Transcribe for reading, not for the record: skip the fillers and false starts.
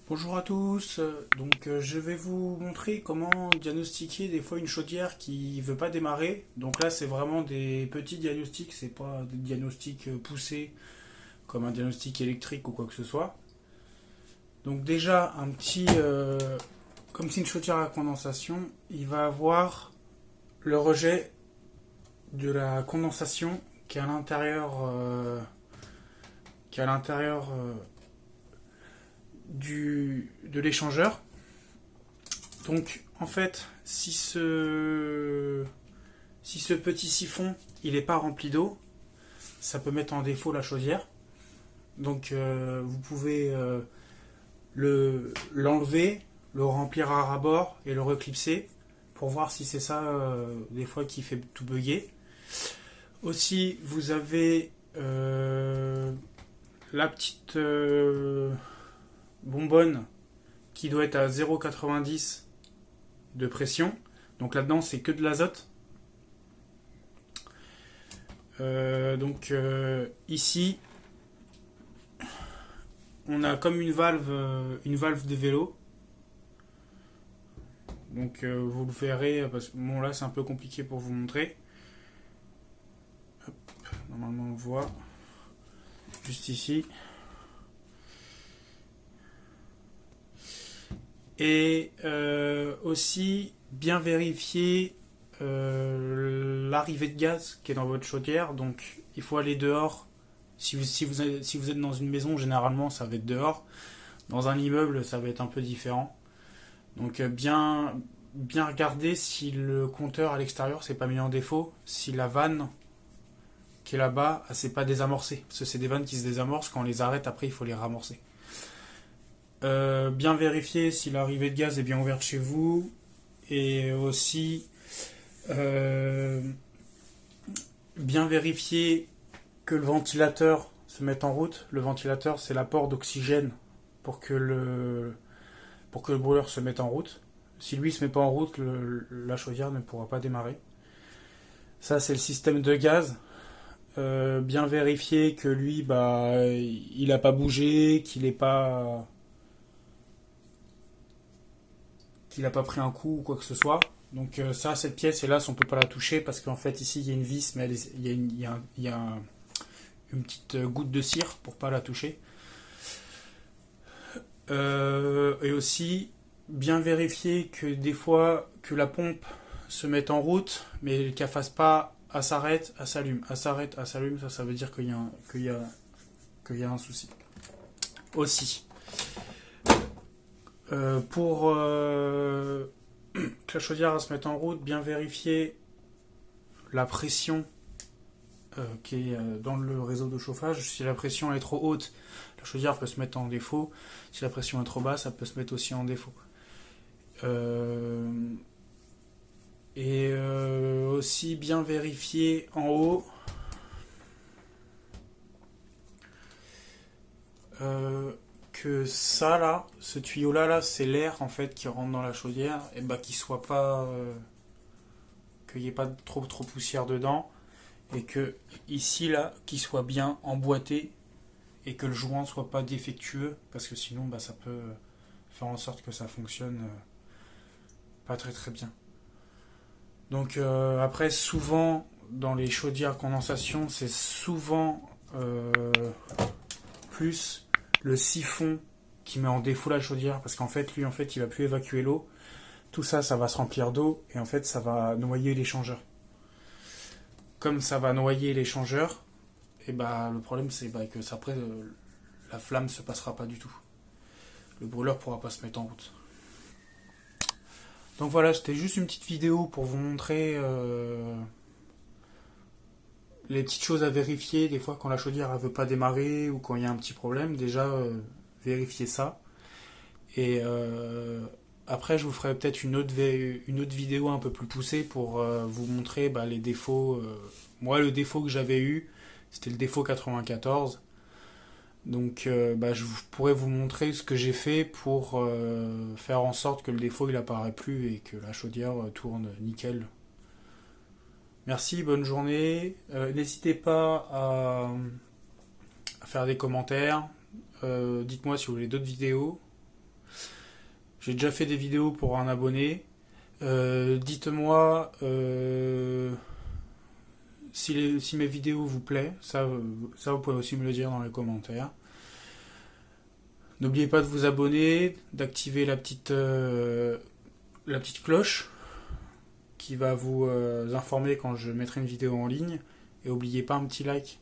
Bonjour à tous, je vais vous montrer comment diagnostiquer des fois une chaudière qui veut pas démarrer. Donc là c'est vraiment des petits diagnostics, c'est pas des diagnostics poussés comme un diagnostic électrique ou quoi que ce soit. Donc déjà comme c'est une chaudière à condensation, il va avoir le rejet de la condensation qui est à l'intérieur qui est à l'intérieur de l'échangeur. Donc en fait, si ce petit siphon il n'est pas rempli d'eau, ça peut mettre en défaut la chaudière. Donc vous pouvez l'enlever, le remplir à ras-bord et le reclipser pour voir si c'est ça des fois qui fait tout bugger. Aussi vous avez la petite bonbonne qui doit être à 0,90 de pression. Donc là-dedans, c'est que de l'azote. Ici, on a comme une valve de vélo. Donc vous le verrez, parce que bon là c'est un peu compliqué pour vous montrer. Hop, normalement on voit juste ici. Et aussi bien vérifier l'arrivée de gaz qui est dans votre chaudière. Donc il faut aller dehors. Si vous êtes dans une maison, généralement ça va être dehors. Dans un immeuble, ça va être un peu différent. Donc bien regarder si le compteur à l'extérieur s'est pas mis en défaut, si la vanne qui est là-bas, elle s'est pas désamorcée. Parce que c'est des vannes qui se désamorcent, quand on les arrête, après il faut les ramorcer. Bien vérifier si l'arrivée de gaz est bien ouverte chez vous. Et aussi bien vérifier que le ventilateur se mette en route. Le ventilateur, c'est l'apport d'oxygène pour que le brûleur se mette en route. Si lui se met pas en route, la chaudière ne pourra pas démarrer. Ça, c'est le système de gaz. Bien vérifier que lui, il n'a pas bougé, qu'il n'a pas pris un coup ou quoi que ce soit. Donc ça, cette pièce, hélas, on peut pas la toucher parce qu'en fait, ici, il y a une vis, mais il y a une petite goutte de cire pour pas la toucher. Et aussi, bien vérifier que des fois, que la pompe se mette en route, mais qu'elle fasse pas, elle s'arrête, elle s'allume, elle s'arrête, elle s'allume, ça veut dire qu'il y a un souci. Aussi, pour que la chaudière se mette en route, bien vérifier la pression qui est dans le réseau de chauffage. Si la pression est trop haute, la chaudière peut se mettre en défaut. Si la pression est trop basse, ça peut se mettre aussi en défaut. Aussi bien vérifier en haut que ça là, ce tuyau là, c'est l'air en fait qui rentre dans la chaudière, et qu'il soit pas, qu'il n'y ait pas trop poussière dedans, et que ici là, qu'il soit bien emboîté et que le joint soit pas défectueux, parce que sinon ça peut faire en sorte que ça fonctionne pas très bien. Donc après, souvent dans les chaudières condensation, c'est souvent plus le siphon qui met en défaut la chaudière, parce qu'en fait lui il va plus évacuer l'eau. Tout ça, ça va se remplir d'eau et en fait ça va noyer l'échangeur. Comme ça va noyer l'échangeur, et le problème c'est que après la flamme se passera pas du tout. Le brûleur pourra pas se mettre en route. Donc voilà, c'était juste une petite vidéo pour vous montrer les petites choses à vérifier des fois quand la chaudière ne veut pas démarrer ou quand il y a un petit problème. Déjà, vérifier ça. Et après, je vous ferai peut-être une autre vidéo un peu plus poussée pour vous montrer les défauts. Moi, le défaut que j'avais eu, c'était le défaut 94. Donc je pourrais vous montrer ce que j'ai fait pour faire en sorte que le défaut il apparaît plus et que la chaudière tourne nickel. Merci, bonne journée. N'hésitez pas à faire des commentaires. Dites-moi si vous voulez d'autres vidéos. J'ai déjà fait des vidéos pour un abonné. Dites-moi si mes vidéos vous plaisent. Ça, vous pouvez aussi me le dire dans les commentaires. N'oubliez pas de vous abonner, d'activer la petite cloche qui va vous informer quand je mettrai une vidéo en ligne. Et n'oubliez pas un petit like.